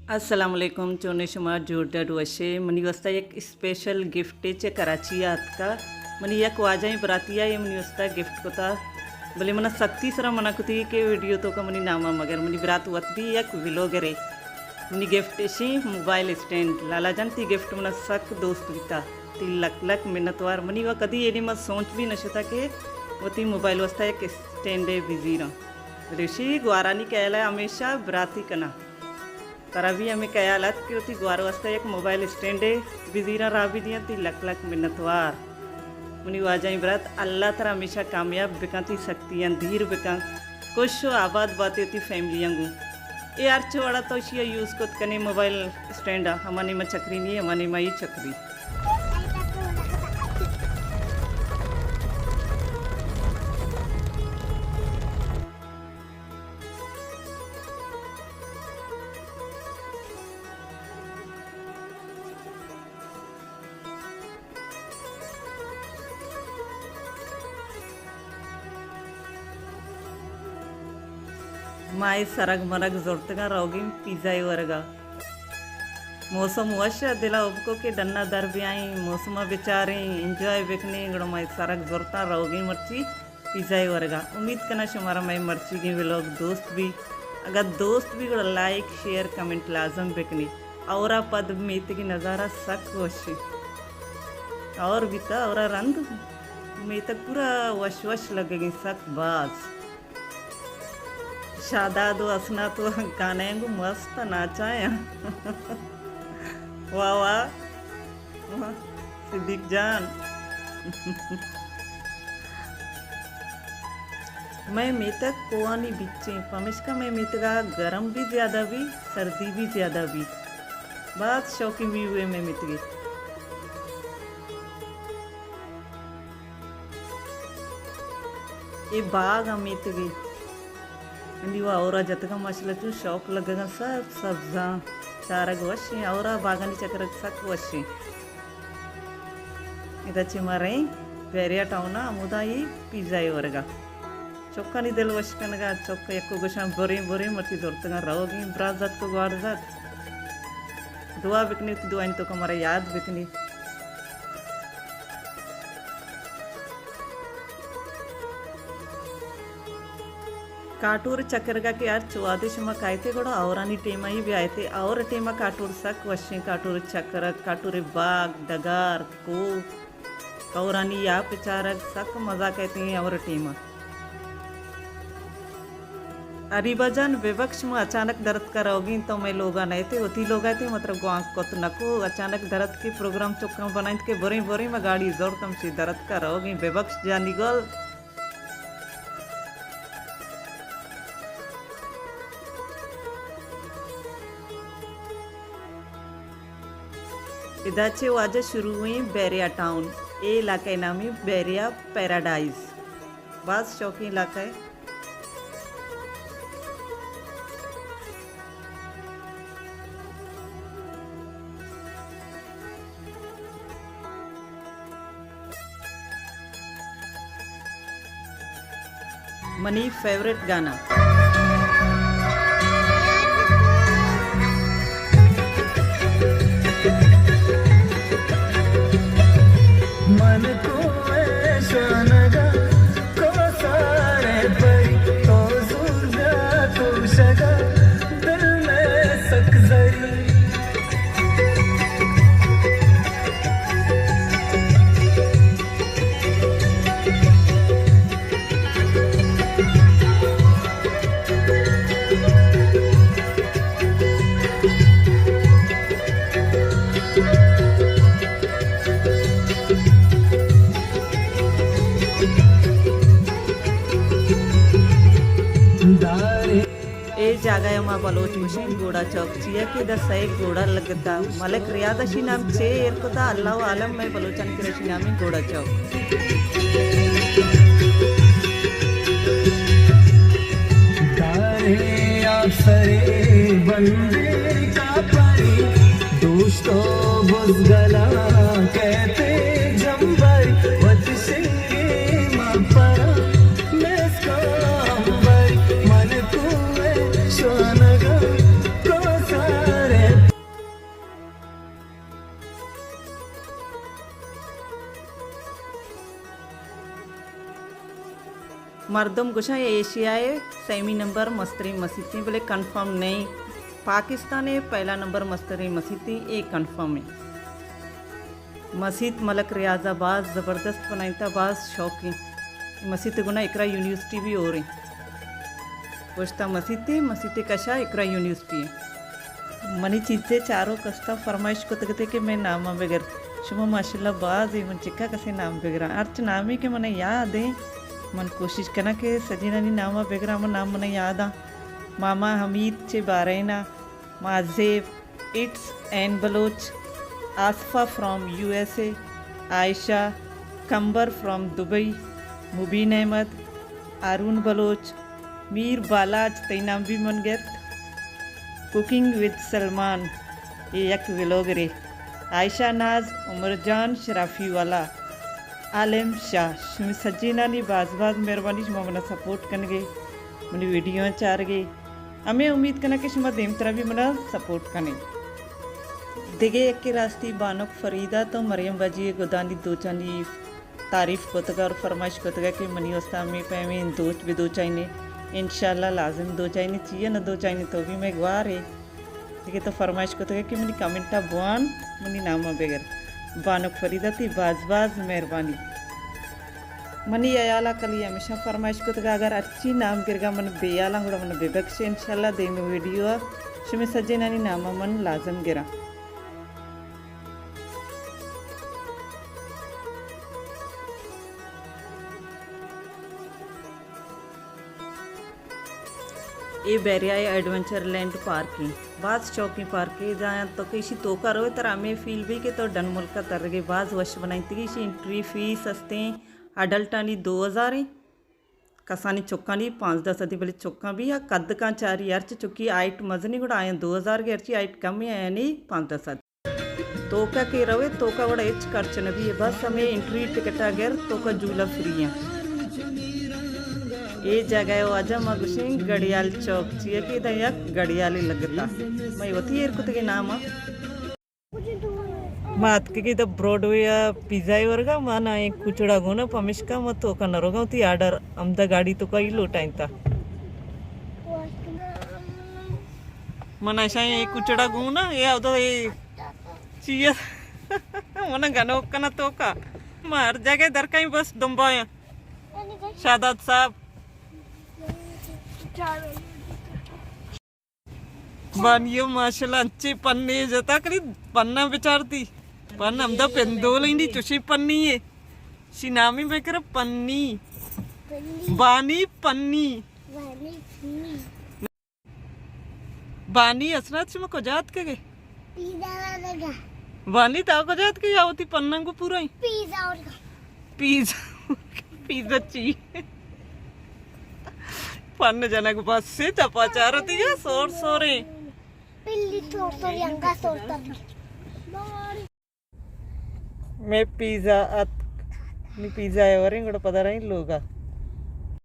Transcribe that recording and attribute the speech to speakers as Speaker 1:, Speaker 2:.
Speaker 1: अस्सलामुअलैकुम चोने शुमार जोरदार वशे मनी वस्ता एक स्पेशल गिफ्ट चे कराची आत का मनी एक वाजाई बरातिया ये मनी वस्ता गिफ्ट को था बोले मना सख्ती सरा मना कुती के वीडियो तो का मनी नामा मगर मनी बरात वत भी एक विलोगरे मनी गिफ्ट शी मोबाइल स्टैंड लाला जानती गिफ्ट मना सक दोस्त बिता ती लक लक मिन्नतवार मनी वा कदी ये मत सोच भी नशता के वो ती मोबाइल वस्ता एक स्टैंड है बिजी रहा ऋषि ग्वारानी कहला हमेशा बराती कना तरा भी हमें कयालत कि उती ग्वार वास्ते एक मोबाइल स्टैंड है बिजीरा राबी दिया ती लक लक मिन्नतवार मुनी वाजाई बरात अल्लाह तरा हमेशा कामयाब बिका ती सकती धीर बिका खुश आबाद बातें होती फैमिलियाँ गु ये अर्च वाला तो शिया यूज़ को कने मोबाइल स्टैंड हमारी में चक्री नहीं हमारी में ही चक्री माय सरग मरग जोरतगा रोगी पिज़्ज़ा वर्गा मौसम वश दिला उबको के डन्ना दर भी आई मौसम बेचारे एंजॉय बेकने गड़ो माय सरग जोरता रोगी मर्ची पिज़्ज़ा वर्गा उम्मीद करना शुमारा मैं मर्ची की लोग दोस्त भी अगर दोस्त भी गड़ो लाइक शेयर कमेंट लाजम बेकनी और पद मीत की नज़ारा सक वश और भी था और रंग में तक पूरा वश वश लगेगी सक बाज शादा दो असना तो गाने को मस्त नाचाया वाह वाह सिद्दीक जान मैं मेतक कोआनी बिच्चे पमिश का मैं मेतगा गरम भी ज़्यादा भी सर्दी भी ज़्यादा भी बात शौकीन भी हुए मैं मितगे ये बाग अमितगे इंदिवा और जतका मसला चू शौक लगेगा सब सब्जा चारग वशी और बागानी चक्र सक वशी इदची मारे वेरिया टाउन अमुदाई पिज़्ज़ा वर्गा चौका नहीं दिल वश कनगा चौका एक गोशा बोरी बोरी मर्ची जोरतगा रहोगी ब्राज जात को ग्वार जात दुआ बिकनी तो दुआ इन तो हमारा याद बिकनी काटूर चक्कर के यार चुवादिश में कायते गड़ो औरानी टेमा ही भी आए थे और टेमा काटूर सक वशी काटूर चक्कर काटूर बाग डगार को औरानी या पिचारक सक मजा कहते हैं और टेमा अरीबाजान विवक्ष में अचानक दर्द कराओगी तो मैं लोग आए थे उती लोग आए थे मतलब गुआंक को तो नको अचानक दर्द के प्रोग्राम चुका बनाए के बोरी बोरी में गाड़ी जोर तम से दर्द कराओगी विवक्ष जानी गोल इदाचे वाजा शुरू हुई बैरिया टाउन ये इलाका नाम है बैरिया पैराडाइज बस शौकीन इलाका है मनी फेवरेट गाना जागा मा बलोच मशीन घोड़ा चौक चिया के दस एक घोड़ा लगता मलिक रियादशी नाम चे एरकोता अल्लाह आलम में बलोचन के रशी नामी घोड़ा चौक बंदे का परी दोस्तों बुज़गला कहते जंबर वत सिंगे मापरा मेस्का अंबर मन कुए शोनगा को सारे मर्दम गुशा एशियाए सेमी नंबर मस्तरी मसीती बोले कंफर्म नहीं। पाकिस्तान है पहला नंबर मस्तरी मसीती ये कंफर्म है। मस्जिद मलक रियाजाबाद ज़बरदस्त बनाईता बाज शौकी मस्जिद गुना इकरा यूनिवर्सिटी भी हो रही पोस्ता मस्जिद कशा इकरा यूनिवर्सिटी है। मनी चीज़ें चारों कस्ता फरमाइश को तकते कि मैं नामा बगैर शुभ माशाल्लाह बाज मन चिक्का कसे नाम बगैर अर्च नाम ही के मने याद है मन कोशिश करना कि सजीना नी नामा बेगरा मन नाम मन याद आ मामा हमीद चे बारेना माजेब इट्स एन Baloch Asfa from USA Ayesha Kambar from Dubai Mubeen Ahmed Aroon Baloch Mir Balaj तई नाम भी मन गत कुकिंग विद सलमान ये यक विलोगरे आयशा नाज उमरजान शराफी वाला आलम शाह सज्जीना नी बाज बाज मेहरबानी मना सपोर्ट करने गए मनी वीडियो चार गए हमें उम्मीद करना कि शुमा देम तरह भी मना सपोर्ट करने दिगे एक के रास्ती बानक फरीदा तो मरियम बाजी गोदानी दो चानी तारीफ कोतगा और फरमाइश कोतगा कि मनी वस्ता में पे में दो भी दो चाहिए इंशाल्लाह लाजिम दो चाहिए चाहिए ना दो चाहिए तो भी मैं गवार है ठीक है। तो फरमाइश कोतगा कि मनी कमेंटा बुआन मनी नामा बगैर बानक फरीदा थी बाज बाज मेहरबानी मनी अयाला कली हमेशा फरमाइश को तगा अगर अच्छी नाम गिरगा मन बेयाला गुड़ा मन बेबक्श इंशाल्लाह दे में वीडियो शुमे सज्जे नानी नामा मन लाजम गिरा ये बैरिया एडवेंचर लैंड पार्क है बाज चौकी पार्क है जहाँ तो किसी तो का रोए तर हमें फील भी के तो डन मुल्क का तर गए बाज वश बनाई थी किसी एंट्री फीस सस्ते अडल्ट आनी 2000 है कसानी चौका नहीं 5-10 अधी बड़े चौका भी है कद का 4 अर्च चुकी आइट मजनी गुड़ा आए 2000 की अर्ची आइट कम ही आया नहीं 5-10 तो का के रवे तो का बड़ा एच खर्चन भी है बस हमें एंट्री टिकट आ गया तो का झूला फ्री है। ये जगह वाजा मगुशिंग गड़ियाल चौक चाहिए कि दया गड़ियाली लगता मैं वती एर कुछ के नाम मात के तो ब्रॉडवे पिज़्ज़ा वर्गा माना एक कुचड़ा गोना पमिश का मत तो का नरोगा उती आर्डर अमदा गाड़ी तो कई लोटाइन था मना शायद एक कुचड़ा गोना ये अब तो ये चाहिए मना गाना कना तो का मार जगह दर कहीं बस दम्बाया शादात साहब बानियो माशाल्लाह अच्छे पन्ने जता करी पन्ना बेचारती पन्न हमदा पेंदोल इंदी चुशी पन्नी है शिनामी में कर पन्नी बानी पन्नी बानी असरात से को जात के गए बानी ता को जात के आवती पन्ना को पूरा ही पिज़्ज़ा पिज़्ज़ा चाहिए पन्न जनक बस से चपाचार होती है सोर सोरे मैं पिज़्ज़ा पिज़्ज़ा है और पता नहीं लोगा